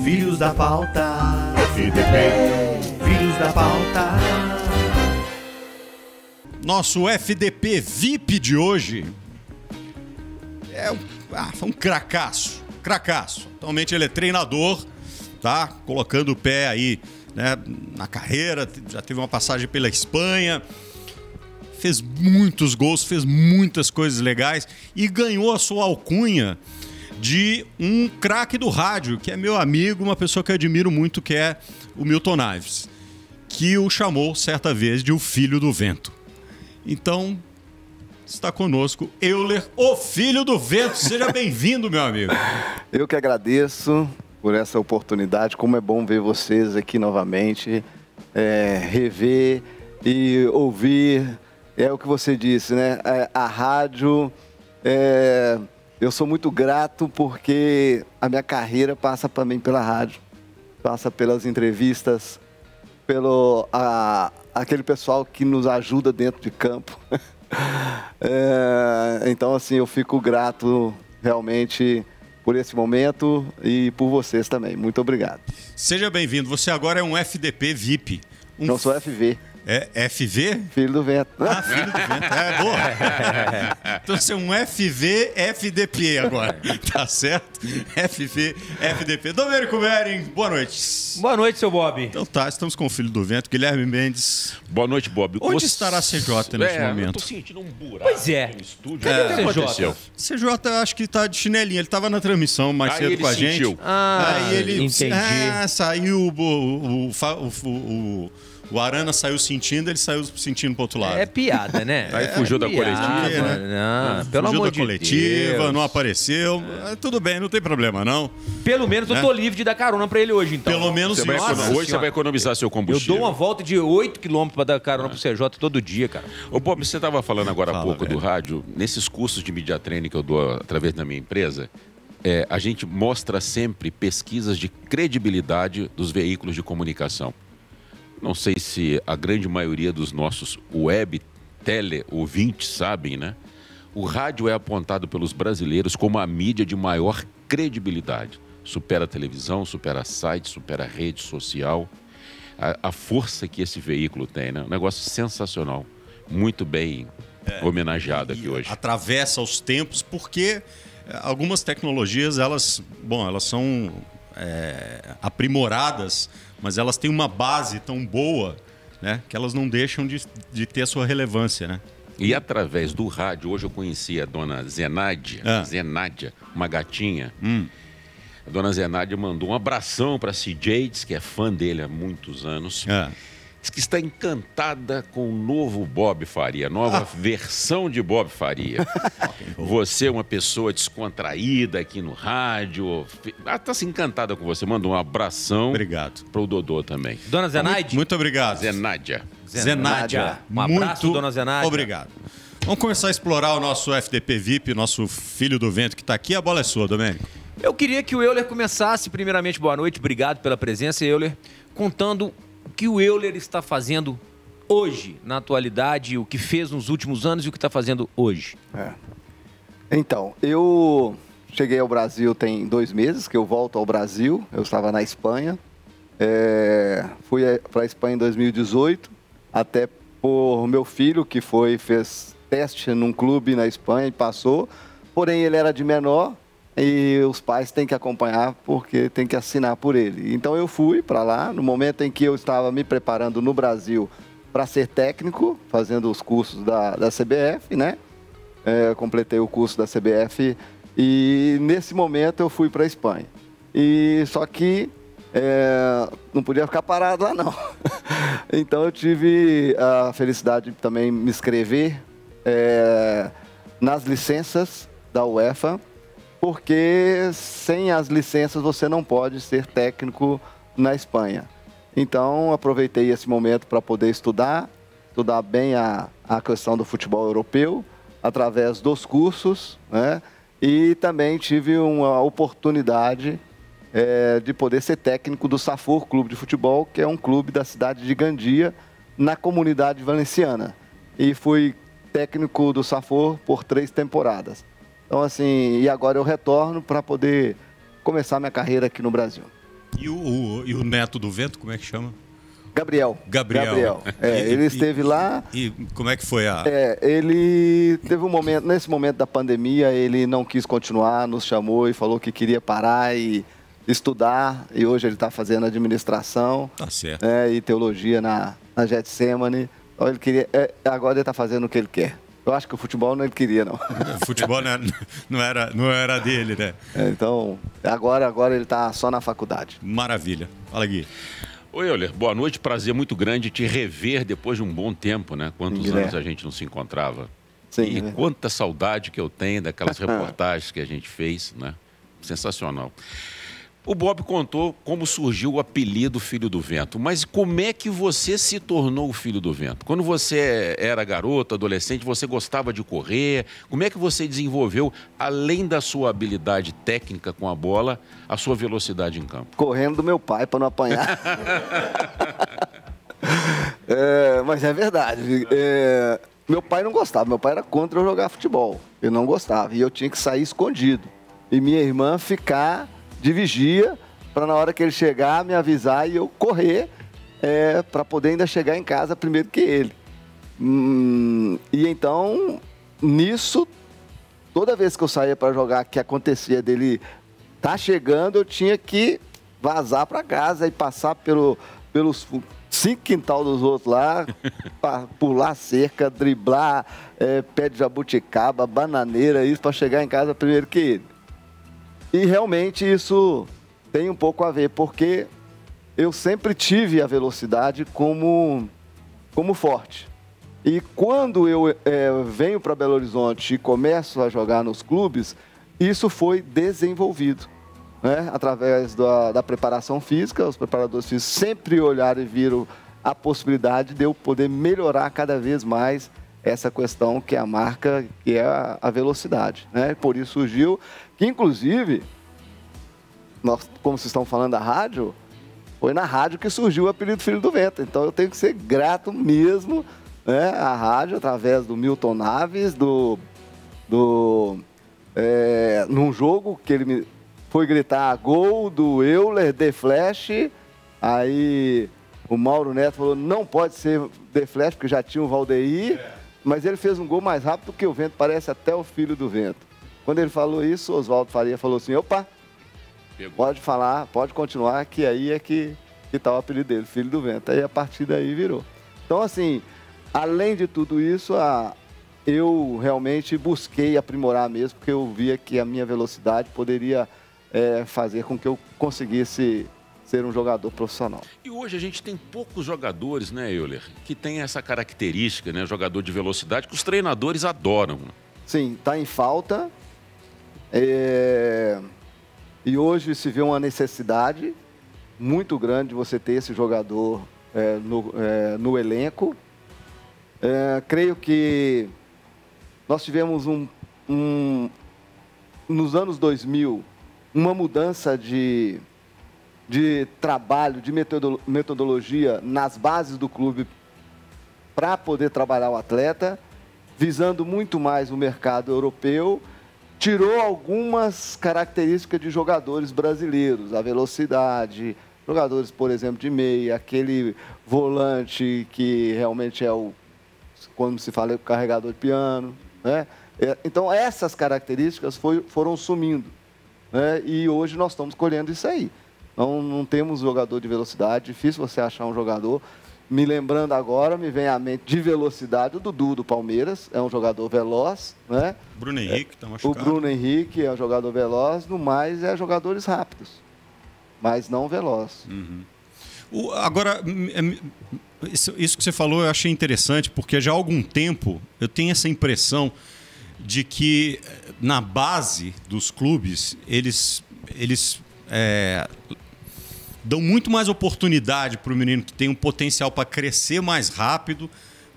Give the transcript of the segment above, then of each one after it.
Filhos da pauta, FDP, filhos da pauta. Nosso FDP VIP de hoje é um cracaço. Atualmente ele é treinador, tá? Colocando o pé aí, né, na carreira, já teve uma passagem pela Espanha, fez muitos gols, fez muitas coisas legais e ganhou a sua alcunha de um craque do rádio, que é meu amigo, uma pessoa que eu admiro muito, que é o Milton Naves, que o chamou certa vez de o Filho do Vento. Então, está conosco Euler, o Filho do Vento. Seja bem-vindo, meu amigo. Eu que agradeço por essa oportunidade. Como é bom ver vocês aqui novamente, rever e ouvir. É o que você disse, né? A rádio, eu sou muito grato porque a minha carreira passa para mim pela rádio, passa pelas entrevistas, pelo aquele pessoal que nos ajuda dentro de campo. Então, assim, eu fico grato realmente por esse momento e por vocês também. Muito obrigado. Seja bem-vindo. Você agora é um FDP VIP. Não sou FV. É FV? Filho do Vento. Ah, Filho do Vento. É, boa. Então você é um FV FDP agora. Tá certo? FV FDP. Domênico Mering, boa noite. Boa noite, seu Bob. Então tá, estamos com o Filho do Vento, Guilherme Mendes. Boa noite, Bob. Onde estará a CJ neste momento? Eu tô sentindo um buraco. Pois é. No estúdio. Cadê O que o aconteceu? CJ acho que tá de chinelinho. Ele tava na transmissão mais cedo ele com a gente. sentiu. Aí ele entendi. Saiu o Arana saiu sentindo, ele saiu sentindo pro outro lado. É piada, né? Aí fugiu da coletiva, né? Não, pelo Fugiu amor da de coletiva, Deus. não apareceu. Tudo bem, não tem problema, não. Pelo menos eu tô livre de dar carona pra ele hoje, então. Pelo menos Você vai isso. economizar- hoje você vai economizar seu Eu combustível. dou uma volta de 8 km pra dar carona pro CJ todo dia, cara. Ô, Bob, você estava falando agora há Fala, pouco velho. do rádio. Nesses cursos de media training que eu dou através da minha empresa, a gente mostra sempre pesquisas de credibilidade dos veículos de comunicação. Não sei se a grande maioria dos nossos web tele-ouvintes sabem, né? O rádio é apontado pelos brasileiros como a mídia de maior credibilidade. Supera a televisão, supera site, supera a rede social. A força que esse veículo tem, né? Um negócio sensacional. Muito bem homenageado aqui hoje. Atravessa os tempos, porque algumas tecnologias, elas são aprimoradas, mas elas têm uma base tão boa, né, que elas não deixam de ter a sua relevância, né? E através do rádio, hoje eu conheci a dona Zenádia, uma gatinha. A dona Zenádia mandou um abração para CJ, diz que é fã dele há muitos anos. Diz que está encantada com o novo Bob Faria, nova versão de Bob Faria. Você é uma pessoa descontraída aqui no rádio. Ela está assim, encantada com você. Manda um abração. Obrigado. Para o Dodô também. Dona Zenaide? Muito obrigado. Zenádia. Zenádia. Um abraço, dona Zenádia. Obrigado. Vamos começar a explorar o nosso FDP VIP, nosso Filho do Vento que está aqui. A bola é sua, Domênico. Eu queria que o Euler começasse, primeiramente, boa noite, obrigado pela presença, Euler, contando o que o Euler está fazendo hoje, na atualidade, o que fez nos últimos anos e o que está fazendo hoje. Então, eu cheguei ao Brasil tem 2 meses que eu volto ao Brasil. Eu estava na Espanha. Fui para a Espanha em 2018, até por meu filho, que fez teste num clube na Espanha e passou. Porém, ele era de menor e os pais têm que acompanhar porque tem que assinar por ele. Então, eu fui para lá, no momento em que eu estava me preparando no Brasil para ser técnico, fazendo os cursos da CBF, né? Completei o curso da CBF e nesse momento eu fui para a Espanha. Só que não podia ficar parado lá, não. Então eu tive a felicidade de também me inscrever nas licenças da UEFA, porque sem as licenças você não pode ser técnico na Espanha. Então aproveitei esse momento para poder estudar bem a questão do futebol europeu, através dos cursos, né? E também tive uma oportunidade de poder ser técnico do Safor Clube de Futebol, que é um clube da cidade de Gandia, na comunidade valenciana. E fui técnico do Safor por 3 temporadas. Então, assim, e agora eu retorno para poder começar minha carreira aqui no Brasil. E o neto do vento, como é que chama? Gabriel. Ele esteve lá. E como é que foi a... Ele teve um momento, nesse momento da pandemia, ele não quis continuar, nos chamou e falou que queria parar e estudar. E hoje ele está fazendo administração. Tá certo. E teologia na Getsemane. Então agora ele está fazendo o que ele quer. Eu acho que o futebol não ele queria, não. O futebol não era dele, né? Então, agora ele está só na faculdade. Maravilha. Fala, Gui. Oi, Euler, boa noite, prazer muito grande te rever depois de um bom tempo, né? Quantos anos a gente não se encontrava. Sim, e quanta saudade que eu tenho daquelas reportagens que a gente fez, né? Sensacional. O Bob contou como surgiu o apelido Filho do Vento, mas como é que você se tornou o Filho do Vento? Quando você era garoto, adolescente, você gostava de correr? Como é que você desenvolveu, além da sua habilidade técnica com a bola, a sua velocidade em campo? Correndo do meu pai para não apanhar. Mas é verdade. Meu pai não gostava, meu pai era contra eu jogar futebol. Ele não gostava e eu tinha que sair escondido. E minha irmã ficar de vigia, para na hora que ele chegar, me avisar e eu correr para poder ainda chegar em casa primeiro que ele. E então, nisso, toda vez que eu saía para jogar, que acontecia dele tá chegando, eu tinha que vazar para casa e passar pelos 5 quintal dos outros lá, pular cerca, driblar pé de jabuticaba, bananeira, isso para chegar em casa primeiro que ele. E realmente isso tem um pouco a ver, porque eu sempre tive a velocidade como forte. E quando eu venho para Belo Horizonte e começo a jogar nos clubes, isso foi desenvolvido, né? Através da preparação física. Os preparadores físicos sempre olharam e viram a possibilidade de eu poder melhorar cada vez mais essa questão que é a marca, que é a velocidade, né? Por isso surgiu, que inclusive, nós, como vocês estão falando da rádio, foi na rádio que surgiu o apelido Filho do Vento. Então eu tenho que ser grato mesmo, né, à rádio, através do Milton Naves, num jogo que ele me foi gritar gol do Euler, The Flash, aí o Mauro Neto falou, não pode ser The Flash, porque já tinha o Valdeir, mas ele fez um gol mais rápido que o vento, parece até o Filho do Vento. Quando ele falou isso, o Oswaldo Faria falou assim, opa, pode falar, pode continuar, que aí é que está o apelido dele, Filho do Vento. Aí a partir daí virou. Então, assim, além de tudo isso, eu realmente busquei aprimorar mesmo, porque eu via que a minha velocidade poderia fazer com que eu conseguisse ser um jogador profissional. E hoje a gente tem poucos jogadores, né, Euler, que tem essa característica, né, jogador de velocidade, que os treinadores adoram. Sim, está em falta. E hoje se vê uma necessidade muito grande de você ter esse jogador no elenco. Creio que nós tivemos nos anos 2000 uma mudança de trabalho, de metodologia nas bases do clube para poder trabalhar o atleta, visando muito mais o mercado europeu, tirou algumas características de jogadores brasileiros, a velocidade, jogadores, por exemplo, de meia, aquele volante que realmente quando se fala, o carregador de piano, né? Então, essas características foram sumindo, né? E hoje nós estamos colhendo isso aí. Não temos jogador de velocidade, difícil você achar um jogador. Me lembrando agora, me vem à mente de velocidade o Dudu do Palmeiras, é um jogador veloz, né? Bruno Henrique está machucado. O Bruno Henrique é um jogador veloz, no mais é jogadores rápidos, mas não veloz. Uhum. Agora, isso que você falou eu achei interessante, porque já há algum tempo eu tenho essa impressão de que na base dos clubes eles dão muito mais oportunidade para o menino que tem um potencial para crescer mais rápido,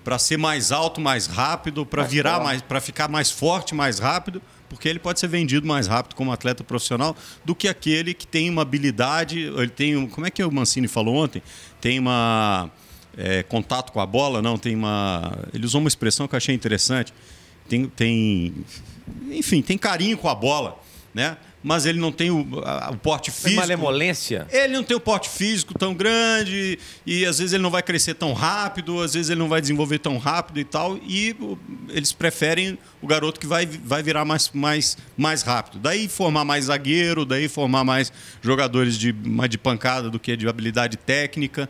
para ser mais alto mais rápido, para virar mais, para ficar mais forte mais rápido, porque ele pode ser vendido mais rápido como atleta profissional do que aquele que tem uma habilidade, ele tem como é que o Mancini falou ontem, tem uma contato com a bola, não, tem uma, ele usou uma expressão que eu achei interessante, enfim, tem carinho com a bola, né? mas ele não tem o porte Tem físico. malemolência? Ele não tem o porte físico tão grande e às vezes ele não vai crescer tão rápido, às vezes ele não vai desenvolver tão rápido e tal, e eles preferem o garoto que vai virar mais rápido. Daí formar mais zagueiro, daí formar mais jogadores mais de pancada do que de habilidade técnica.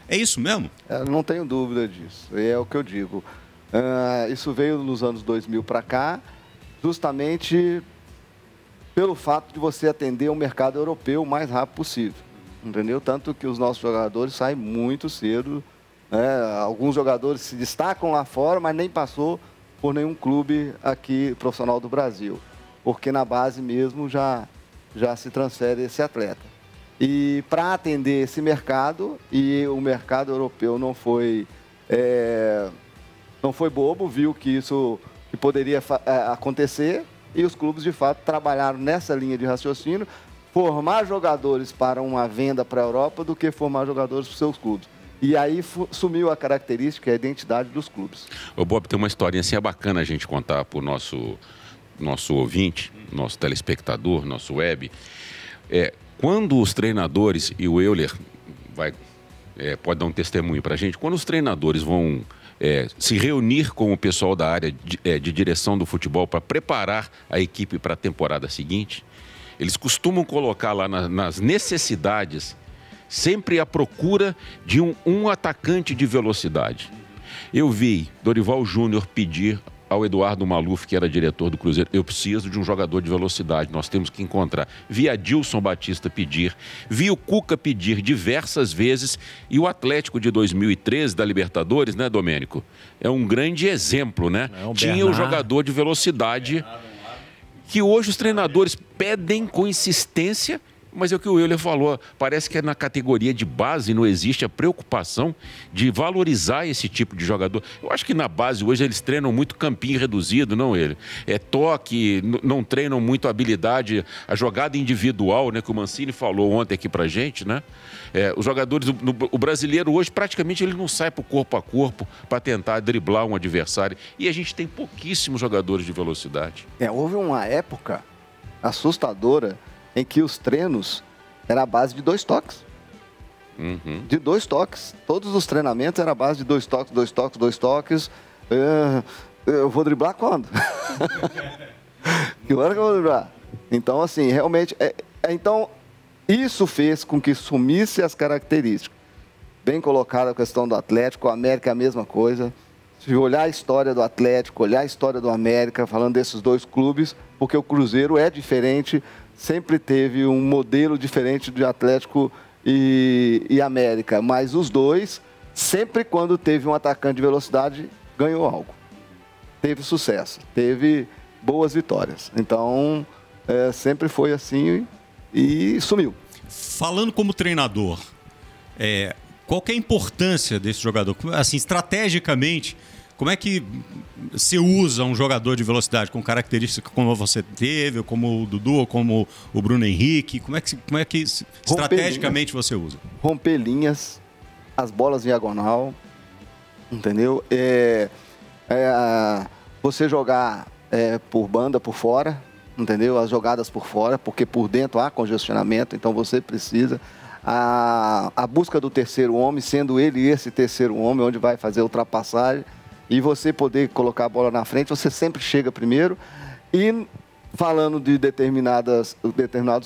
É isso mesmo? Não tenho dúvida disso. É o que eu digo. Isso veio nos anos 2000 para cá, justamente pelo fato de você atender o mercado europeu o mais rápido possível, entendeu? Tanto que os nossos jogadores saem muito cedo, né? Alguns jogadores se destacam lá fora, mas nem passou por nenhum clube aqui profissional do Brasil, porque na base mesmo já se transfere esse atleta. E para atender esse mercado, e o mercado europeu não foi bobo, viu que isso que poderia acontecer, e os clubes, de fato, trabalharam nessa linha de raciocínio, formar jogadores para uma venda para a Europa do que formar jogadores para os seus clubes. E aí sumiu a característica e a identidade dos clubes. Ô Bob, tem uma historinha assim, é bacana a gente contar para o nosso ouvinte, nosso telespectador, nosso web. Quando os treinadores, e o Euler pode dar um testemunho para a gente, quando os treinadores vão se reunir com o pessoal da área de direção do futebol para preparar a equipe para a temporada seguinte, eles costumam colocar lá nas necessidades sempre a procura de um atacante de velocidade. Eu vi Dorival Júnior pedir ao Eduardo Maluf, que era diretor do Cruzeiro, eu preciso de um jogador de velocidade, nós temos que encontrar. Vi Adilson Batista pedir, vi o Cuca pedir diversas vezes, e o Atlético de 2013 da Libertadores, né, Domênico? É um grande exemplo, né? Tinha o jogador de velocidade que hoje os treinadores pedem com insistência. Mas é o que o Euler falou, parece que na categoria de base não existe a preocupação de valorizar esse tipo de jogador. Eu acho que na base hoje eles treinam muito campinho reduzido, não ele? Toque, não treinam muito a habilidade, a jogada individual, né, que o Mancini falou ontem aqui pra gente, né? Os jogadores, o brasileiro hoje praticamente ele não sai pro corpo a corpo para tentar driblar um adversário. E a gente tem pouquíssimos jogadores de velocidade. Houve uma época assustadora em que os treinos eram a base de 2 toques. Uhum. De 2 toques. Todos os treinamentos eram a base de 2 toques, 2 toques, 2 toques. Eu vou driblar quando? Que hora que eu vou driblar? Então, assim, realmente... Então, isso fez com que sumisse as características. Bem colocada a questão do Atlético, o América é a mesma coisa. Se olhar a história do Atlético, olhar a história do América, falando desses 2 clubes, porque o Cruzeiro é diferente, sempre teve um modelo diferente de Atlético e América, mas os 2, sempre quando teve um atacante de velocidade, ganhou algo. Teve sucesso, teve boas vitórias. Então, sempre foi assim e sumiu. Falando como treinador, qual que é a importância desse jogador? Assim, estrategicamente, como é que se usa um jogador de velocidade com características como você teve, ou como o Dudu, ou como o Bruno Henrique? Como é que estrategicamente você usa? Romper linhas, as bolas diagonal, entendeu? Você jogar por banda, por fora, entendeu? As jogadas por fora, porque por dentro há congestionamento, então você precisa... A busca do terceiro homem, sendo ele esse terceiro homem, onde vai fazer a ultrapassagem, e você poder colocar a bola na frente, você sempre chega primeiro. E falando de determinados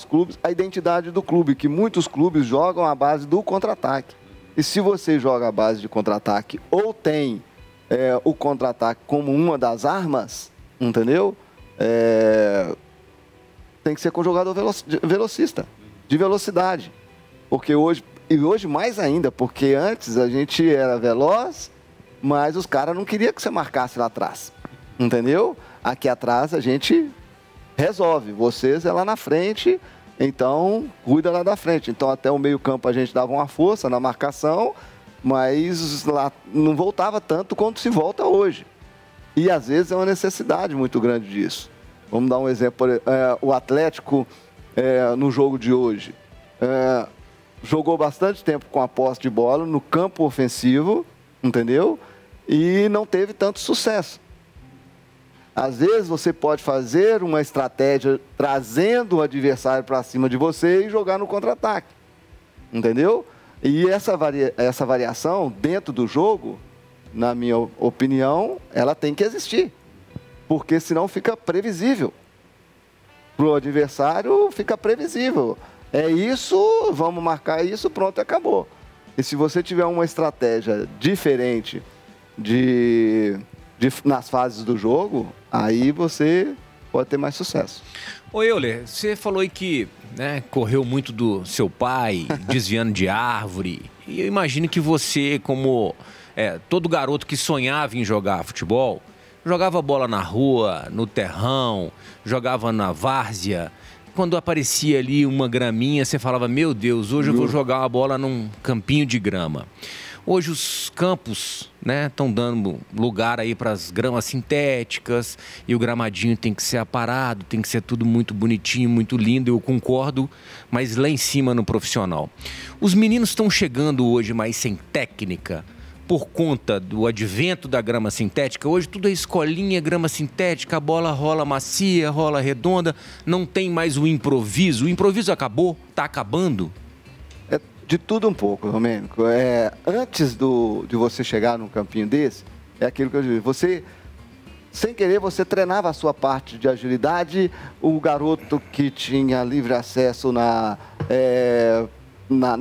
clubes, a identidade do clube, que muitos clubes jogam à base do contra-ataque. E se você joga à base de contra-ataque ou tem o contra-ataque como uma das armas, entendeu? Tem que ser com jogador velocista, de velocidade. Porque hoje mais ainda, porque antes a gente era veloz, mas os caras não queriam que você marcasse lá atrás, entendeu? Aqui atrás a gente resolve, vocês é lá na frente, então cuida lá da frente. Então até o meio campo a gente dava uma força na marcação, mas lá não voltava tanto quanto se volta hoje. E às vezes é uma necessidade muito grande disso. Vamos dar um exemplo, o Atlético no jogo de hoje, jogou bastante tempo com a posse de bola no campo ofensivo, entendeu? E não teve tanto sucesso. Às vezes você pode fazer uma estratégia trazendo o adversário para cima de você e jogar no contra-ataque. Entendeu? E essa variação dentro do jogo, na minha opinião, ela tem que existir. Porque senão fica previsível. Para o adversário fica previsível. É isso, vamos marcar isso, pronto, acabou. E se você tiver uma estratégia diferente nas fases do jogo, aí você pode ter mais sucesso. Ô Euler, você falou aí que correu muito do seu pai, desviando de árvore. E eu imagino que você, como todo garoto que sonhava em jogar futebol, jogava bola na rua, no terrão, jogava na várzea. Quando aparecia ali uma graminha, você falava, meu Deus, hoje eu vou jogar uma bola num campinho de grama. Hoje os campos estão dando lugar aí para as gramas sintéticas e o gramadinho tem que ser aparado, tem que ser tudo muito bonitinho, muito lindo, eu concordo, mas lá em cima no profissional. Os meninos estão chegando hoje mais sem técnica por conta do advento da grama sintética. Hoje tudo é escolinha, grama sintética, a bola rola macia, rola redonda, não tem mais o improviso. O improviso acabou, está acabando. De tudo um pouco, Domênico. Antes de você chegar num campinho desse, é aquilo que eu digo. Você, sem querer, você treinava a sua parte de agilidade. O garoto que tinha livre acesso na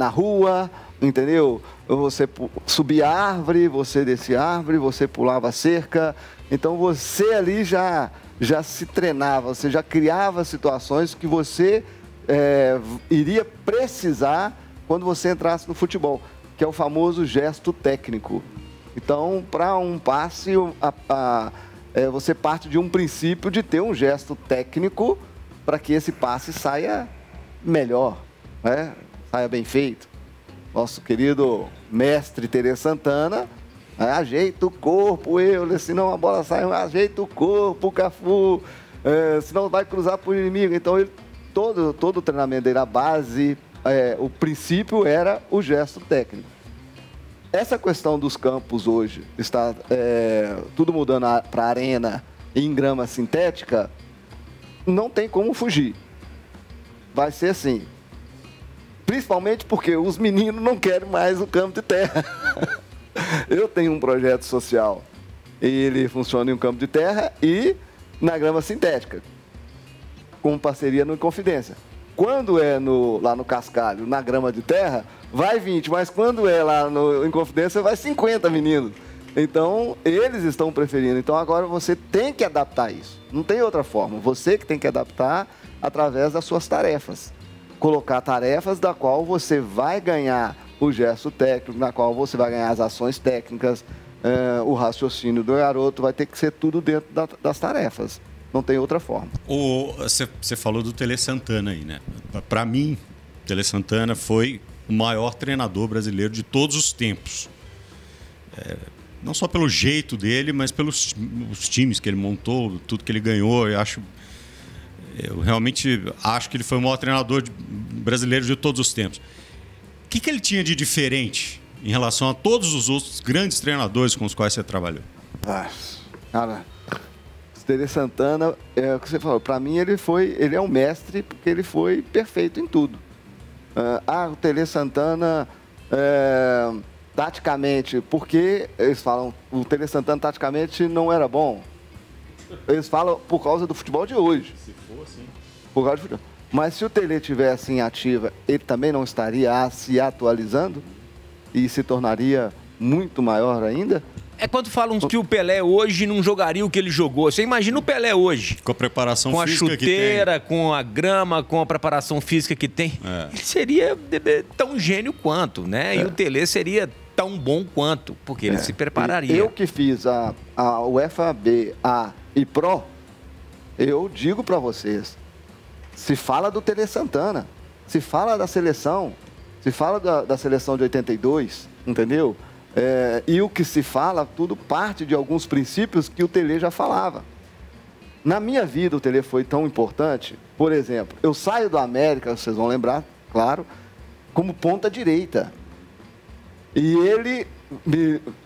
rua, entendeu? Você subia a árvore, você descia a árvore, você pulava a cerca. Então você ali já se treinava, você já criava situações que você iria precisar quando você entrasse no futebol, que é o famoso gesto técnico. Então, para um passe, você parte de um princípio de ter um gesto técnico para que esse passe saia melhor, saia bem feito. Nosso querido mestre Tele Santana, ajeita o corpo, senão a bola sai, ajeita o corpo, Cafu, senão vai cruzar para o inimigo. Então, todo o treinamento dele, a base... o princípio era o gesto técnico. Essa questão dos campos hoje, está tudo mudando para arena em grama sintética, não tem como fugir. Vai ser assim. Principalmente porque os meninos não querem mais o campo de terra. Eu tenho um projeto social, ele funciona em um campo de terra e na grama sintética, com parceria no Inconfidência. Quando é lá no Cascalho, na grama de terra, vai 20, mas quando é lá no Inconfidência, vai 50 meninos. Então, eles estão preferindo. Então, agora você tem que adaptar isso. Não tem outra forma. Você que tem que adaptar através das suas tarefas. Colocar tarefas da qual você vai ganhar o gesto técnico, na qual você vai ganhar as ações técnicas, o raciocínio do garoto, vai ter que ser tudo dentro das tarefas. Não tem outra forma. Você falou do Tele Santana aí, né? Para mim, o Tele Santana foi o maior treinador brasileiro de todos os tempos. Não só pelo jeito dele, mas pelos os times que ele montou, tudo que ele ganhou. Eu realmente acho que ele foi o maior treinador brasileiro de todos os tempos. O que ele tinha de diferente em relação a todos os outros grandes treinadores com os quais você trabalhou? Cara... Tele Santana, é o que você falou, para mim ele é um mestre porque ele foi perfeito em tudo. O Tele Santana, taticamente, porque eles falam, o Tele Santana taticamente não era bom. Eles falam por causa do futebol de hoje. Se for assim. Por causa do futebol. Mas se o Tele tivesse em ativa, ele também não estaria se atualizando e se tornaria muito maior ainda? É quando falam que o Pelé hoje não jogaria o que ele jogou. Você imagina o Pelé hoje. Com a preparação física que tem. Com a chuteira, com a grama, com a preparação física que tem. Ele seria tão gênio quanto, né? E o Tele seria tão bom quanto, porque ele se prepararia. Eu que fiz a UEFA B, A e Pro, eu digo para vocês, se fala do Tele Santana, se fala da seleção, se fala da seleção de 82, entendeu? E o que se fala, tudo parte de alguns princípios que o Tele já falava. Na minha vida, o Tele foi tão importante. Por exemplo, eu saio do América, vocês vão lembrar, claro, como ponta direita. E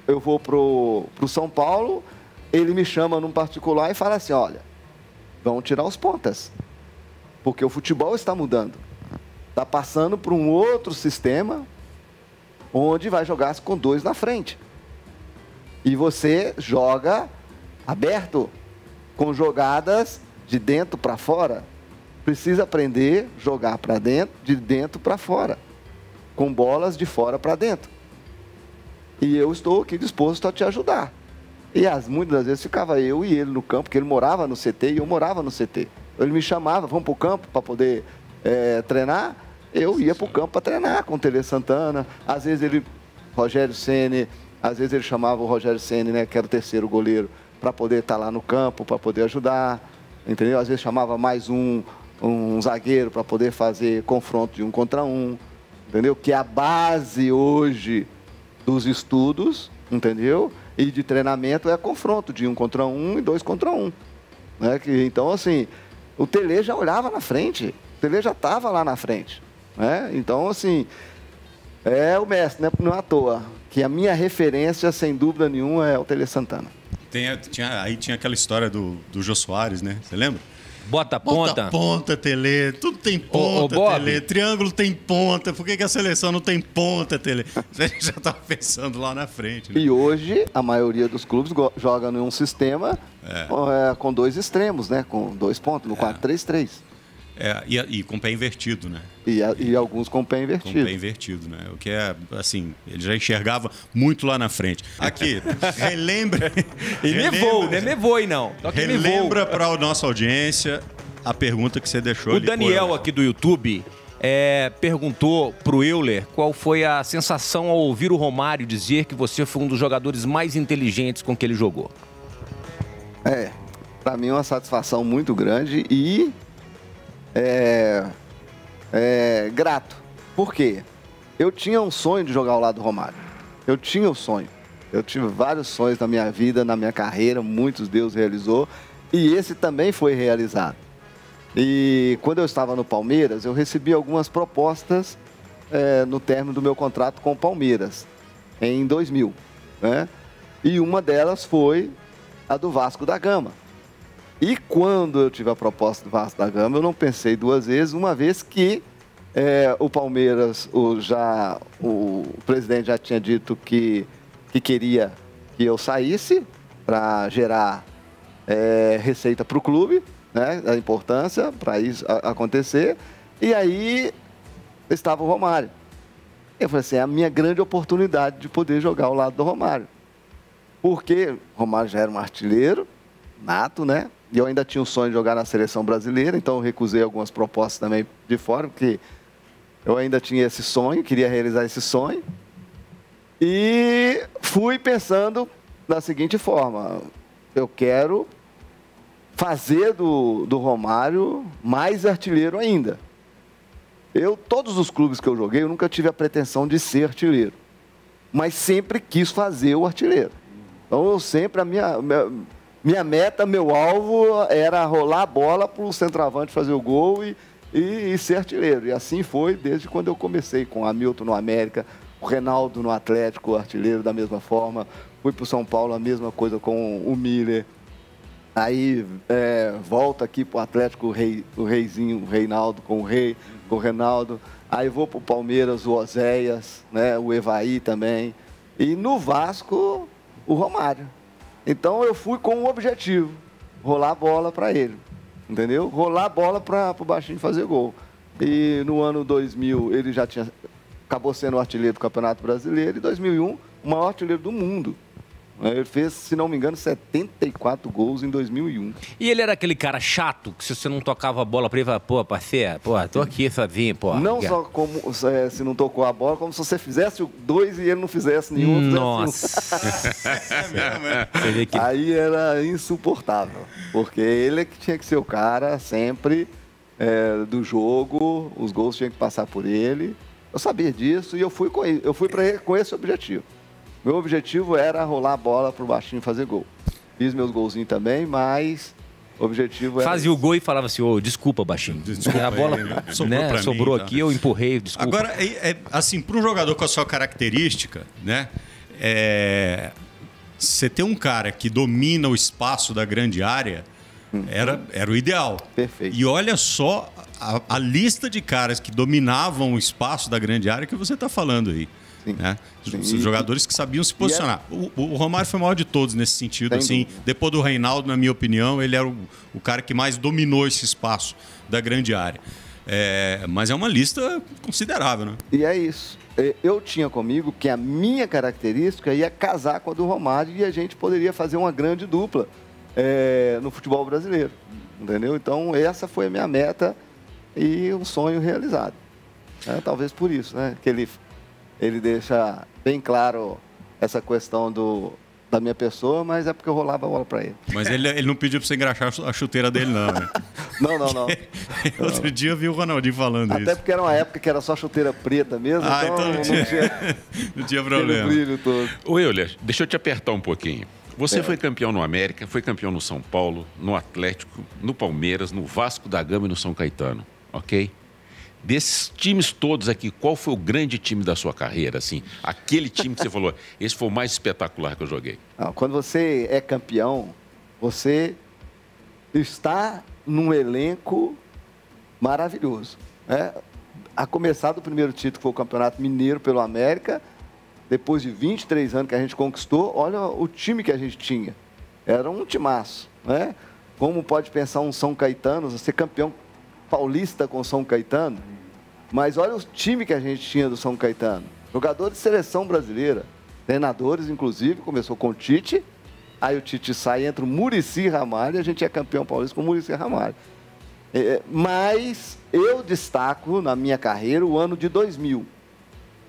eu vou pro São Paulo, ele me chama num particular e fala assim, olha, vão tirar os pontas, porque o futebol está mudando. Está passando para um outro sistema, onde vai jogar com 2 na frente. E você joga aberto, com jogadas de dentro para fora. Precisa aprender a jogar para dentro, de dentro para fora, com bolas de fora para dentro. E eu estou aqui disposto a te ajudar. E muitas das vezes ficava eu e ele no campo, porque ele morava no CT e eu morava no CT. Ele me chamava, vamos para o campo para poder treinar. Eu ia para o campo para treinar com o Tele Santana. Às vezes Rogério Ceni, às vezes ele chamava o Rogério Ceni, né, que era o terceiro goleiro, para poder estar lá no campo, para poder ajudar. Entendeu? Às vezes chamava mais um zagueiro para poder fazer confronto de 1 contra 1. Entendeu? Que é a base hoje dos estudos, entendeu? E de treinamento é confronto de 1 contra 1 e 2 contra 1. Né? Então, assim, o Tele já olhava na frente, o Tele já estava lá na frente. Né? Então, assim, é o mestre, né? Não é à toa, que a minha referência, sem dúvida nenhuma, é o Tele Santana. Aí tinha aquela história do Jô Soares, né? Você lembra? Bota ponta. Bota ponta, Tele. Tudo tem ponta, Tele. Triângulo tem ponta. Por que a seleção não tem ponta, Tele? Você já estava pensando lá na frente. Né? E hoje, a maioria dos clubes joga em um sistema com 2 extremos, né? Com 2 pontos, no 4-3-3. E com pé invertido, né? E alguns com pé invertido. Com pé invertido, né? O que é, assim, ele já enxergava muito lá na frente. Aqui, relembra... Nevou aí não. Relembra para a nossa audiência a pergunta que você deixou. O Daniel aqui do YouTube perguntou pro Euler qual foi a sensação ao ouvir o Romário dizer que você foi um dos jogadores mais inteligentes com que ele jogou. Para mim é uma satisfação muito grande e... grato. Por quê? Eu tinha um sonho de jogar ao lado do Romário. Eu tinha um sonho. Eu tive vários sonhos na minha vida, na minha carreira, muitos Deus realizou. E esse também foi realizado. E quando eu estava no Palmeiras, eu recebi algumas propostas no término do meu contrato com o Palmeiras, em 2000. Né? E uma delas foi a do Vasco da Gama. E quando eu tive a proposta do Vasco da Gama, eu não pensei 2 vezes, uma vez que o Palmeiras, o presidente já tinha dito que queria que eu saísse para gerar receita para o clube, né, a importância para isso acontecer. E aí estava o Romário. Eu falei assim, é a minha grande oportunidade de poder jogar ao lado do Romário. Porque o Romário já era um artilheiro nato, né? E eu ainda tinha o sonho de jogar na seleção brasileira, então eu recusei algumas propostas também de fora, porque eu ainda tinha esse sonho, queria realizar esse sonho. E fui pensando da seguinte forma, eu quero fazer do Romário mais artilheiro ainda. Todos os clubes que eu joguei, eu nunca tive a pretensão de ser artilheiro, mas sempre quis fazer o artilheiro. Então eu sempre, minha meta, meu alvo era rolar a bola para o centroavante fazer o gol e ser artilheiro. E assim foi desde quando eu comecei com o Hamilton no América, o Reinaldo no Atlético, artilheiro da mesma forma. Fui para o São Paulo, a mesma coisa com o Miller. Aí volta aqui para o Atlético o Reizinho, o Reinaldo com o Reinaldo. Aí vou para o Palmeiras, o Oséias, né, o Evaí também. E no Vasco, o Romário. Então eu fui com um objetivo, rolar a bola para ele, entendeu? Rolar a bola para o Baixinho fazer gol. E no ano 2000 ele já acabou sendo o artilheiro do Campeonato Brasileiro, e em 2001 o maior artilheiro do mundo. Ele fez, se não me engano, 74 gols em 2001. E ele era aquele cara chato, que se você não tocava a bola pra ele, falava, pô, parceiro, tô aqui sozinho, pô. Não só como se não tocou a bola, como se você fizesse 2 e ele não fizesse nenhum. Nossa. Aí era insuportável, porque ele é que tinha que ser o cara sempre do jogo, os gols tinham que passar por ele. Eu sabia disso e eu fui para ele com esse objetivo. Meu objetivo era rolar a bola pro Baixinho fazer gol. Fiz meus golzinhos também, mas o objetivo era... Fazia o gol e falava assim, desculpa, Baixinho. Desculpa, a bola sobrou aqui, eu empurrei, desculpa. Agora, assim, para um jogador com a sua característica, né? você ter um cara que domina o espaço da grande área era o ideal. Perfeito. E olha só a lista de caras que dominavam o espaço da grande área que você está falando aí. Sim. Né? Sim. Os jogadores que sabiam se posicionar. O Romário foi o maior de todos nesse sentido. Sem Assim, dúvida. depois do Reinaldo, na minha opinião, ele era o cara que mais dominou esse espaço da grande área. Mas é uma lista considerável, né? E é isso. Eu tinha comigo que a minha característica ia casar com a do Romário e a gente poderia fazer uma grande dupla no futebol brasileiro. Entendeu? Então, essa foi a minha meta e um sonho realizado. Talvez por isso, né? Que ele deixa bem claro essa questão da minha pessoa, mas é porque eu rolava a bola para ele. Mas ele não pediu para você engraxar a chuteira dele, não, né? Não. Outro dia eu vi o Ronaldinho falando isso. Até porque era uma época que era só chuteira preta mesmo, então não tinha não tinha aquele problema. brilho todo. Ô, Euler, deixa eu te apertar um pouquinho. Você foi campeão no América, foi campeão no São Paulo, no Atlético, no Palmeiras, no Vasco da Gama e no São Caetano, ok? Desses times todos aqui, qual foi o grande time da sua carreira, assim? Aquele time que você falou, esse foi o mais espetacular que eu joguei. Quando você é campeão, você está num elenco maravilhoso. A começar do primeiro título, que foi o Campeonato Mineiro pelo América, depois de 23 anos que a gente conquistou, olha o time que a gente tinha. Era um timaço, né? Como pode pensar um São Caetano, você ser campeão paulista com São Caetano, mas olha o time que a gente tinha do São Caetano. Jogadores de seleção brasileira, treinadores, inclusive, começou com o Tite, aí o Tite sai, entra o Muricy Ramalho, e a gente é campeão paulista com o Muricy Ramalho. Mas eu destaco na minha carreira o ano de 2000,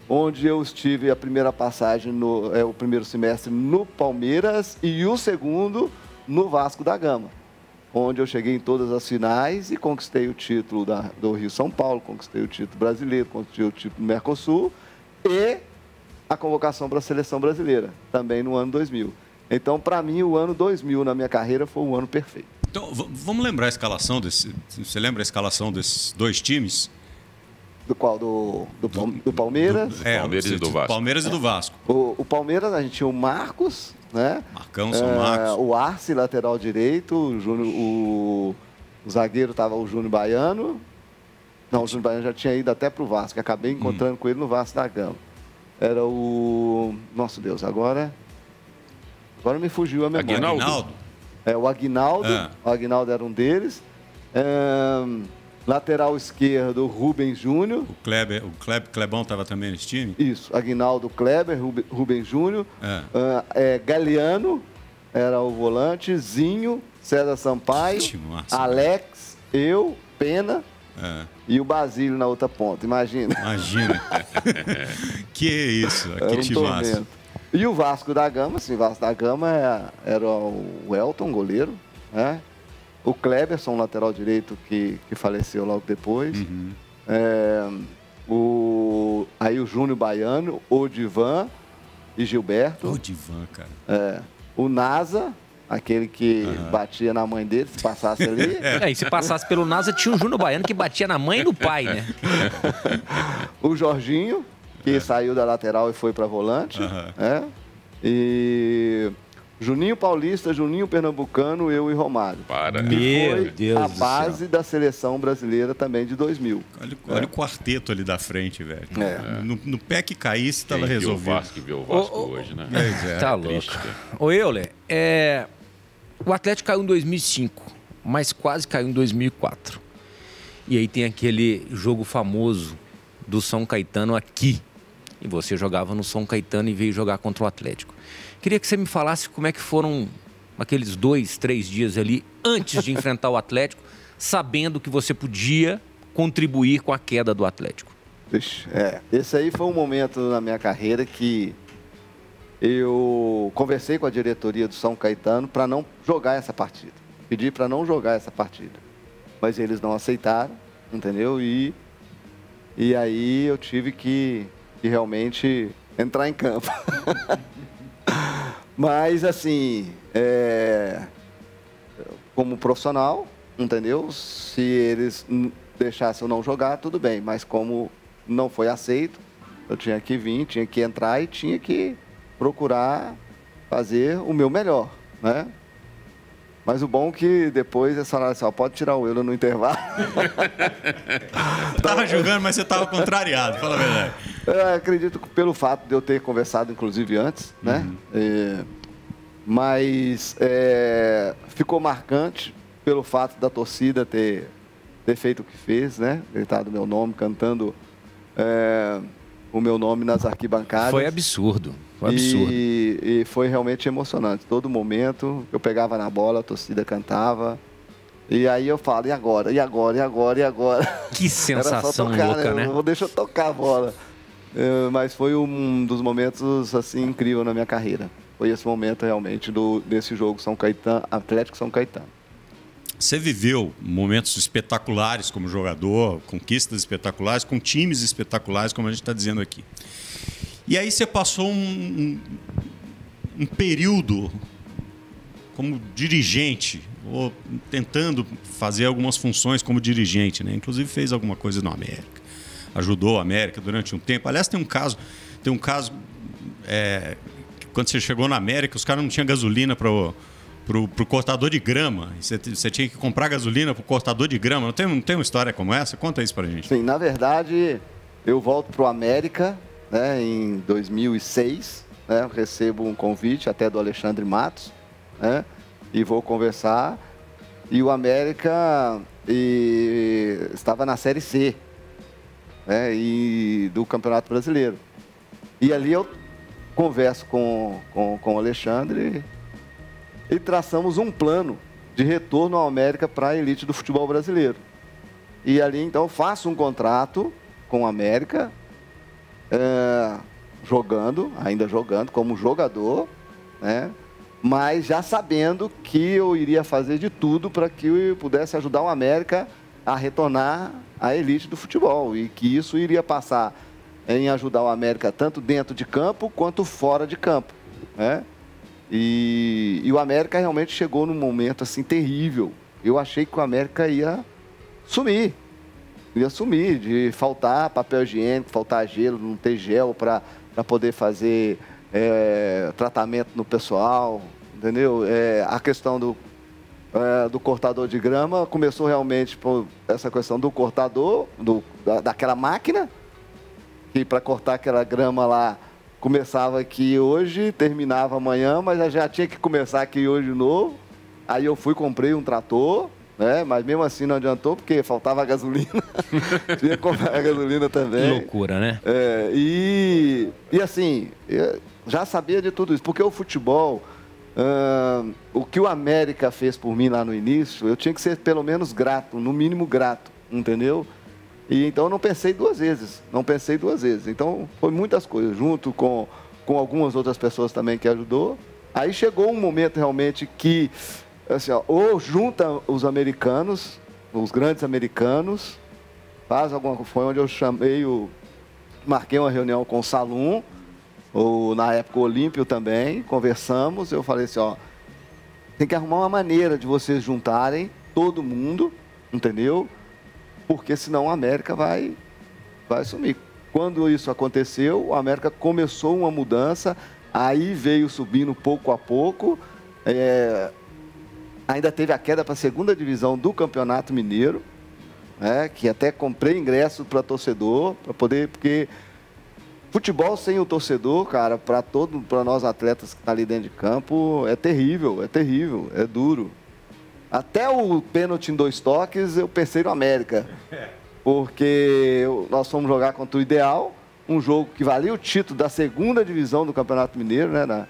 onde eu estive a primeira passagem, o primeiro semestre no Palmeiras e o segundo no Vasco da Gama, onde eu cheguei em todas as finais e conquistei o título do Rio-São Paulo, conquistei o título brasileiro, conquistei o título do Mercosul e a convocação para a seleção brasileira, também no ano 2000. Então, para mim, o ano 2000 na minha carreira foi o ano perfeito. Então, vamos lembrar a escalação você lembra a escalação desses dois times? Do qual? Do Palmeiras? Palmeiras e do Vasco. Palmeiras e do Vasco. O Palmeiras, a gente tinha o Marcos, né? Marcão, São Marcos. O Arce, lateral direito, o zagueiro estava o Júnior Baiano. Não, o Júnior Baiano já tinha ido até para o Vasco, acabei encontrando com ele no Vasco da Gama. Era o... Nossa Deus, agora me fugiu a memória. Aguinaldo? O Aguinaldo. O Aguinaldo era um deles. Lateral esquerdo, Rubens Júnior. O Clebão estava também nesse time? Isso, Aguinaldo, Kleber, Rubens Júnior. Galeano era o volante, Zinho, César Sampaio, Alex, eu, Pena e o Basílio na outra ponta. Imagina. Que isso, que timaço. E o Vasco da Gama, sim, Vasco da Gama era o Elton, goleiro, né? O Kleberson, lateral direito, que faleceu logo depois. Aí o Júnior Baiano, Odivan e Gilberto. Odivan, cara. O NASA, aquele que batia na mãe dele, se passasse ali. E se passasse pelo NASA, tinha um Júnior Baiano que batia na mãe e no pai, né? O Jorginho, que saiu da lateral e foi para volante. E... Juninho Paulista, Juninho Pernambucano, eu e Romário. Meu Deus a base da seleção brasileira também de 2000. Olha o quarteto ali da frente, velho. No pé que caísse, estava resolvido. Vê o Vasco hoje, né? Tá louco. Ô, Euler, o Atlético caiu em 2005, mas quase caiu em 2004. E aí tem aquele jogo famoso do São Caetano aqui. E você jogava no São Caetano e veio jogar contra o Atlético. Queria que você me falasse como é que foram aqueles 2, 3 dias ali antes de enfrentar o Atlético, sabendo que você podia contribuir com a queda do Atlético. Esse aí foi um momento na minha carreira que eu conversei com a diretoria do São Caetano para não jogar essa partida. Pedi para não jogar essa partida. Mas eles não aceitaram, entendeu? E aí eu tive que realmente entrar em campo. Mas, assim, como profissional, entendeu? Se eles deixassem eu não jogar, tudo bem. Mas como não foi aceito, eu tinha que vir, tinha que entrar e tinha que procurar fazer o meu melhor, né? Mas o bom é que depois eles falaram assim, pode tirar o Euler no intervalo. Tava jogando, mas você tava contrariado, fala a verdade. Eu acredito que pelo fato de eu ter conversado, inclusive, antes, né? Mas ficou marcante pelo fato da torcida ter feito o que fez, né? Gritado o meu nome, cantando o meu nome nas arquibancadas. Foi absurdo. Foi absurdo. E foi realmente emocionante. Todo momento eu pegava na bola, a torcida cantava. E aí eu falo, e agora? E agora? E agora? E agora? Que sensação tocar, louca, né? Deixa eu tocar a bola. Mas foi um dos momentos assim incrível na minha carreira. Foi esse momento realmente desse jogo São Caetano, Atlético São Caetano. Você viveu momentos espetaculares como jogador, conquistas espetaculares, com times espetaculares, como a gente está dizendo aqui. E aí você passou um período como dirigente, ou tentando fazer algumas funções como dirigente, né? Inclusive fez alguma coisa no América. Ajudou a América durante um tempo. Aliás, tem um caso quando você chegou na América, os caras não tinham gasolina para pro cortador de grama. Você tinha que comprar gasolina pro cortador de grama. Não tem uma história como essa? Conta isso pra gente. Sim, na verdade, eu volto pro América, né, em 2006. Né, recebo um convite até do Alexandre Matos, né, e vou conversar. E o América estava na Série C, né, do Campeonato Brasileiro. E ali eu converso com o Alexandre e traçamos um plano de retorno ao América para a elite do futebol brasileiro. E ali, então, eu faço um contrato com o América, ainda jogando como jogador, né? Mas já sabendo que eu iria fazer de tudo para que eu pudesse ajudar o América a retornar à elite do futebol e que isso iria passar em ajudar o América tanto dentro de campo quanto fora de campo, né? E o América realmente chegou num momento assim terrível. Eu achei que o América ia sumir, de faltar papel higiênico, faltar gelo, não ter gel para poder fazer tratamento no pessoal, entendeu? A questão do cortador de grama começou realmente por essa questão do cortador, daquela máquina, que para cortar aquela grama lá começava aqui hoje, terminava amanhã, mas já tinha que começar aqui hoje de novo. Aí eu comprei um trator, né? Mas mesmo assim não adiantou, porque faltava gasolina. Tinha que comprar a gasolina também. Que loucura, né? E assim, eu já sabia de tudo isso, porque o futebol, o que o América fez por mim lá no início, eu tinha que ser pelo menos grato, no mínimo grato, entendeu? E então eu não pensei duas vezes. Então foi muitas coisas, junto com algumas outras pessoas também que ajudou. Aí chegou um momento realmente que, assim, ou junta os americanos, os grandes americanos, foi onde eu marquei uma reunião com o Salum, ou na época o Olímpio também, conversamos, eu falei assim, tem que arrumar uma maneira de vocês juntarem todo mundo, entendeu? Porque senão a América vai sumir. Quando isso aconteceu, o América começou uma mudança, aí veio subindo pouco a pouco, ainda teve a queda para a segunda divisão do Campeonato Mineiro, né, que até comprei ingresso para torcedor, porque futebol sem o torcedor, cara, para nós atletas que estão ali dentro de campo, é terrível, é duro. Até o pênalti em 2 toques, eu pensei no América. Porque nós fomos jogar contra o Ideal, um jogo que valia o título da segunda divisão do Campeonato Mineiro, né?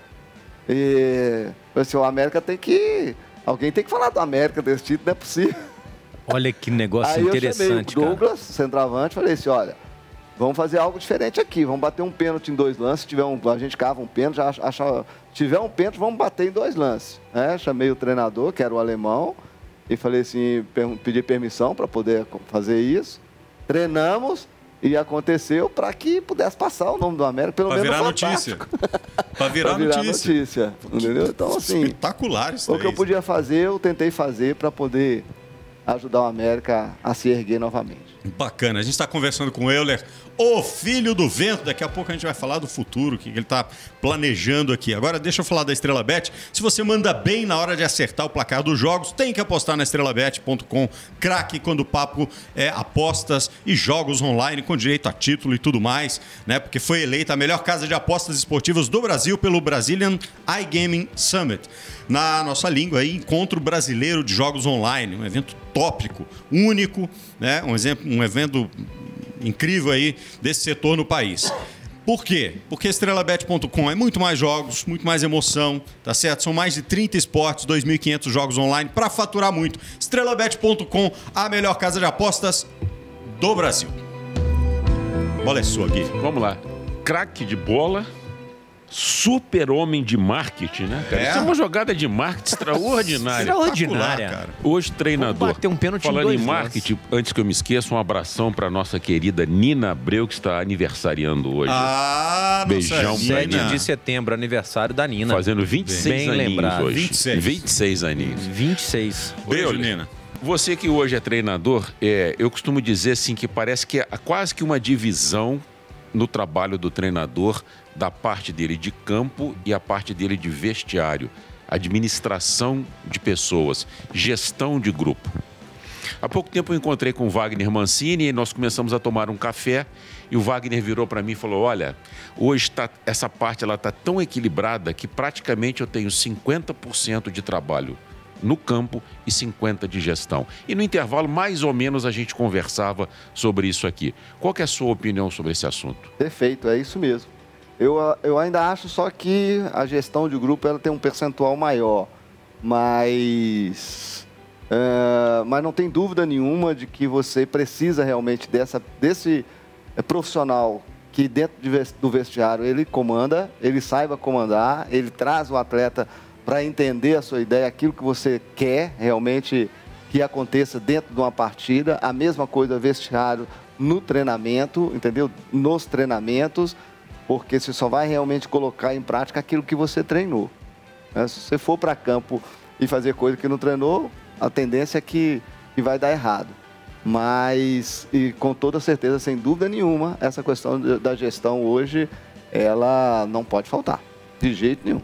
E assim, o América alguém tem que falar do América desse título, não é possível. Olha que negócio aí interessante, eu chamei o Douglas, centroavante, falei assim, olha, vamos fazer algo diferente aqui, vamos bater um pênalti em 2 lances, a gente cava um pênalti, se tiver um pênalti, vamos bater em 2 lances. Chamei o treinador, que era o alemão, e falei assim, pedi permissão para poder fazer isso. Treinamos e aconteceu para que pudesse passar o nome do América, pelo menos virar notícia. Para virar notícia. Entendeu? Então, assim, espetacular isso o que eu podia fazer, eu tentei fazer para poder ajudar o América a se erguer novamente. Bacana. A gente está conversando com o Euler o filho do vento. Daqui a pouco a gente vai falar do futuro, o que ele está planejando aqui. Agora deixa eu falar da Estrela Bet. Se você manda bem na hora de acertar o placar dos jogos, tem que apostar na estrelabet.com. Craque quando o papo é apostas e jogos online com direito a título e tudo mais, né? Porque foi eleita a melhor casa de apostas esportivas do Brasil pelo Brazilian iGaming Summit. Na nossa língua aí, Encontro Brasileiro de Jogos Online, um evento tópico, único, né? Um evento incrível aí desse setor no país. Por quê? Porque estrelabet.com é muito mais jogos, muito mais emoção, tá certo? São mais de 30 esportes, 2.500 jogos online para faturar muito. Estrelabet.com, a melhor casa de apostas do Brasil. Bola é sua, Gui. Vamos lá. Craque de bola, super-homem de marketing, né, cara? Isso é uma jogada de marketing extraordinária. Extraordinária. Cara. Hoje, treinador. Vamos bater um pênalti em Falando dois em marketing, antes que eu me esqueça, um abração para nossa querida Nina Abreu, que está aniversariando hoje. Beijão nossa, pra 7 Nina. de setembro, aniversário da Nina. Fazendo 26 Bem aninhos lembrado. hoje. 26 aninhos. 26. Beijo, Olha, Nina. Você que hoje é treinador, eu costumo dizer assim que parece que é quase que uma divisão no trabalho do treinador da parte dele de campo e a parte dele de vestiário, administração de pessoas, gestão de grupo. Há pouco tempo eu encontrei com o Wagner Mancini e nós começamos a tomar um café e o Wagner virou para mim e falou: olha, hoje essa parte está tão equilibrada que praticamente eu tenho 50% de trabalho no campo e 50% de gestão. E no intervalo, mais ou menos, a gente conversava sobre isso aqui. Qual que é a sua opinião sobre esse assunto? Perfeito, é isso mesmo. Eu ainda acho só que a gestão de grupo ela tem um percentual maior, mas não tem dúvida nenhuma de que você precisa realmente desse profissional que dentro do vestiário ele comanda, ele saiba comandar, ele traz o atleta para entender a sua ideia, aquilo que você quer realmente que aconteça dentro de uma partida. A mesma coisa vestiário no treinamento, entendeu? Nos treinamentos, porque você só vai realmente colocar em prática aquilo que você treinou. Né? Se você for para campo e fazer coisa que não treinou, a tendência é que vai dar errado. Mas, e com toda certeza, sem dúvida nenhuma, essa questão da gestão hoje, ela não pode faltar, de jeito nenhum.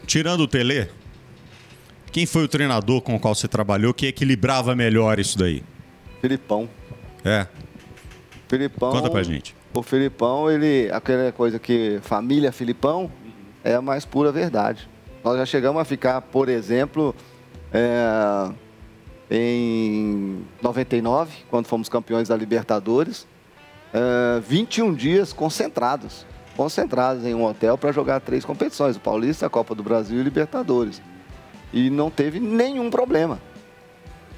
Tirando o Tele, quem foi o treinador com o qual você trabalhou que equilibrava melhor isso daí? Filipão. Filipão. Conta pra gente. O Filipão, aquela coisa que família Filipão é a mais pura verdade. Nós já chegamos a ficar, por exemplo, em 99, quando fomos campeões da Libertadores, 21 dias concentrados em um hotel para jogar 3 competições, o Paulista, a Copa do Brasil e Libertadores. E não teve nenhum problema.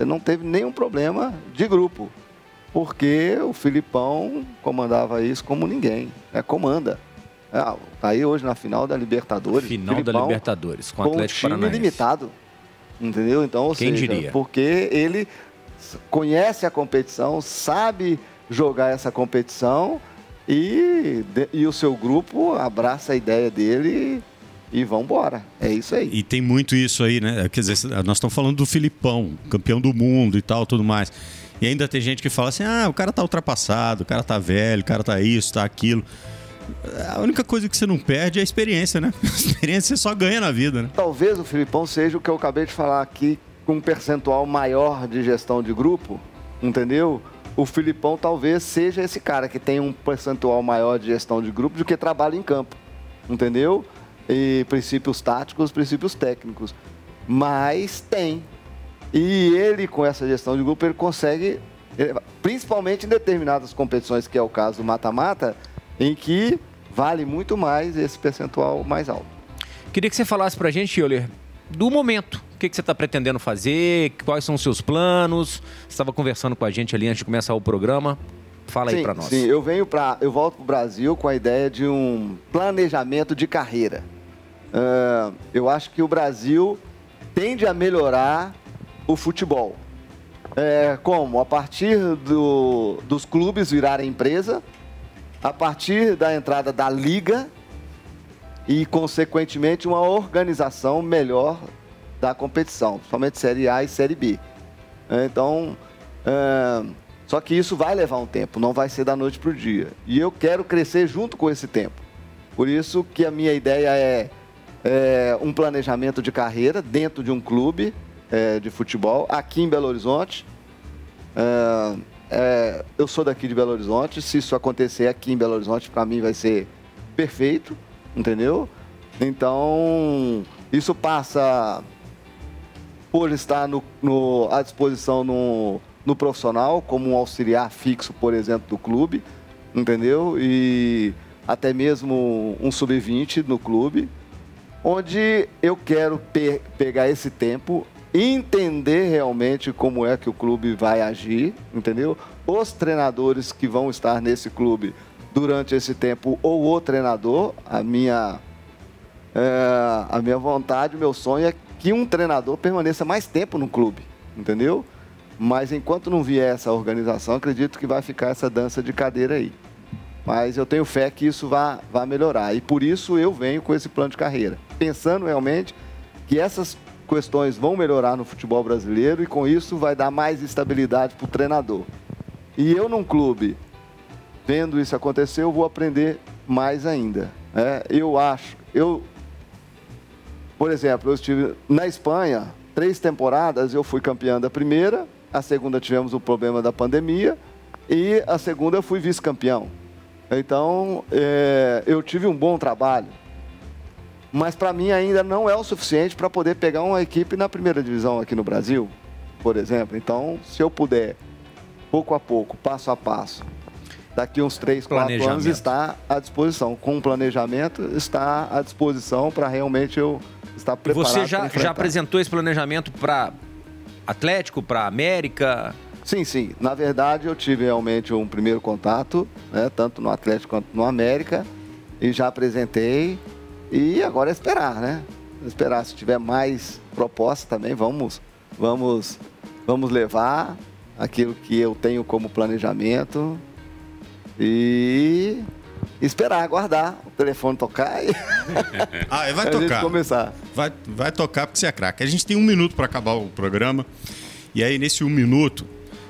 Não teve nenhum problema de grupo, porque o Filipão comandava isso como ninguém. Comanda. Aí hoje na final da Libertadores. Final da Libertadores, com o Atlético time Paranaense. Limitado. Entendeu? Então, ou Quem seja, diria? porque ele conhece a competição, sabe jogar essa competição e o seu grupo abraça a ideia dele e vão embora. É isso aí. E tem muito isso aí, né? Quer dizer, nós estamos falando do Filipão, campeão do mundo e tal, tudo mais. E ainda tem gente que fala assim, o cara tá ultrapassado, o cara tá velho, o cara tá isso, tá aquilo. A única coisa que você não perde é a experiência, né? A experiência você só ganha na vida, né? Talvez o Filipão seja o que eu acabei de falar aqui, com um percentual maior de gestão de grupo, entendeu? O Filipão talvez seja esse cara que tem um percentual maior de gestão de grupo do que trabalha em campo, entendeu? E princípios táticos, princípios técnicos. Mas tem. E ele, com essa gestão de grupo, ele consegue, principalmente em determinadas competições, que é o caso do mata-mata, em que vale muito mais esse percentual mais alto. Queria que você falasse pra gente, Euler, do momento. O que você está pretendendo fazer? Quais são os seus planos? Você estava conversando com a gente ali antes de começar o programa. Fala aí para nós. Sim, eu volto para o Brasil com a ideia de um planejamento de carreira. Eu acho que o Brasil tende a melhorar o futebol. Como? A partir dos clubes virarem empresa, a partir da entrada da liga e, consequentemente, uma organização melhor da competição, principalmente Série A e Série B. Então, Só que isso vai levar um tempo, não vai ser da noite para o dia. E eu quero crescer junto com esse tempo. Por isso que a minha ideia é um planejamento de carreira dentro de um clube de futebol, aqui em Belo Horizonte. Eu sou daqui de Belo Horizonte, se isso acontecer aqui em Belo Horizonte, para mim vai ser perfeito, entendeu? Então, isso passa por estar à disposição no profissional, como um auxiliar fixo, por exemplo, do clube, entendeu? E até mesmo um sub-20 no clube, onde eu quero pegar esse tempo, entender realmente como é que o clube vai agir, entendeu? Os treinadores que vão estar nesse clube durante esse tempo, ou o treinador, a minha vontade, o meu sonho é que um treinador permaneça mais tempo no clube, entendeu? Mas enquanto não vier essa organização, acredito que vai ficar essa dança de cadeira aí. Mas eu tenho fé que isso vai melhorar. E por isso eu venho com esse plano de carreira, pensando realmente que essas questões vão melhorar no futebol brasileiro e com isso vai dar mais estabilidade para o treinador. E eu num clube, vendo isso acontecer, eu vou aprender mais ainda. Por exemplo, eu estive na Espanha, 3 temporadas, eu fui campeão da primeira, a segunda tivemos o problema da pandemia e a segunda eu fui vice-campeão. Então, eu tive um bom trabalho, mas para mim ainda não é o suficiente para poder pegar uma equipe na primeira divisão aqui no Brasil, por exemplo. Então, se eu puder, pouco a pouco, passo a passo, daqui uns 3, 4 anos está à disposição. Com o planejamento, está à disposição para realmente eu estar preparado. Você já apresentou esse planejamento para Atlético, para América? Sim. Na verdade, eu tive realmente um primeiro contato, né, tanto no Atlético quanto no América, e já apresentei. E agora é esperar, né? Esperar. Se tiver mais propostas também, vamos levar aquilo que eu tenho como planejamento e esperar, aguardar o telefone tocar e vai tocar. A gente começar. Vai tocar porque você é craque. A gente tem 1 minuto para acabar o programa. E aí, nesse 1 minuto,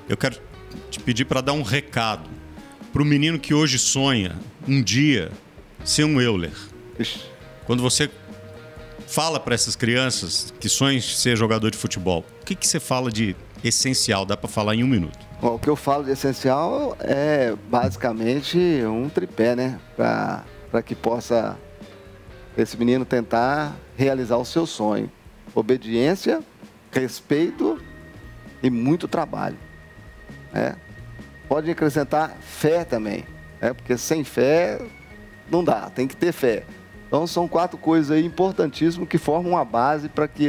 eu quero te pedir para dar um recado para o menino que hoje sonha um dia ser um Euler. Quando você fala para essas crianças que sonham ser jogador de futebol, o que você fala de essencial? Dá para falar em 1 minuto. Bom, o que eu falo de essencial é basicamente um tripé, né? Para que possa esse menino tentar realizar o seu sonho. Obediência, respeito e muito trabalho. Pode acrescentar fé também, porque sem fé não dá, tem que ter fé. Então são 4 coisas aí importantíssimas que formam uma base para que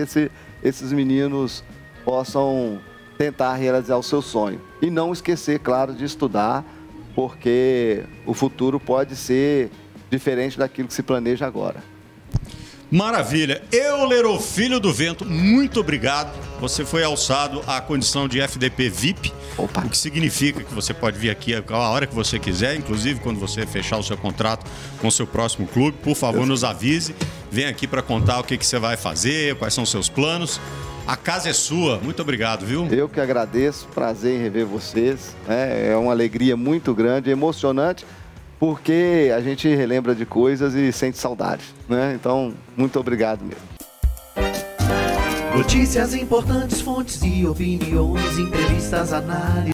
esses meninos possam tentar realizar o seu sonho. E não esquecer, claro, de estudar, porque o futuro pode ser diferente daquilo que se planeja agora. Maravilha. Euler, o Filho do Vento, muito obrigado. Você foi alçado à condição de FDP VIP, Opa. O que significa que você pode vir aqui a hora que você quiser, inclusive quando você fechar o seu contrato com o seu próximo clube. Por favor, nos avise. Vem aqui para contar o que você vai fazer, quais são os seus planos. A casa é sua. Muito obrigado, viu? Eu que agradeço. Prazer em rever vocês. É uma alegria muito grande, emocionante, porque a gente relembra de coisas e sente saudade, né? Então, muito obrigado mesmo. Notícias importantes, fontes e opiniões, entrevistas, análises.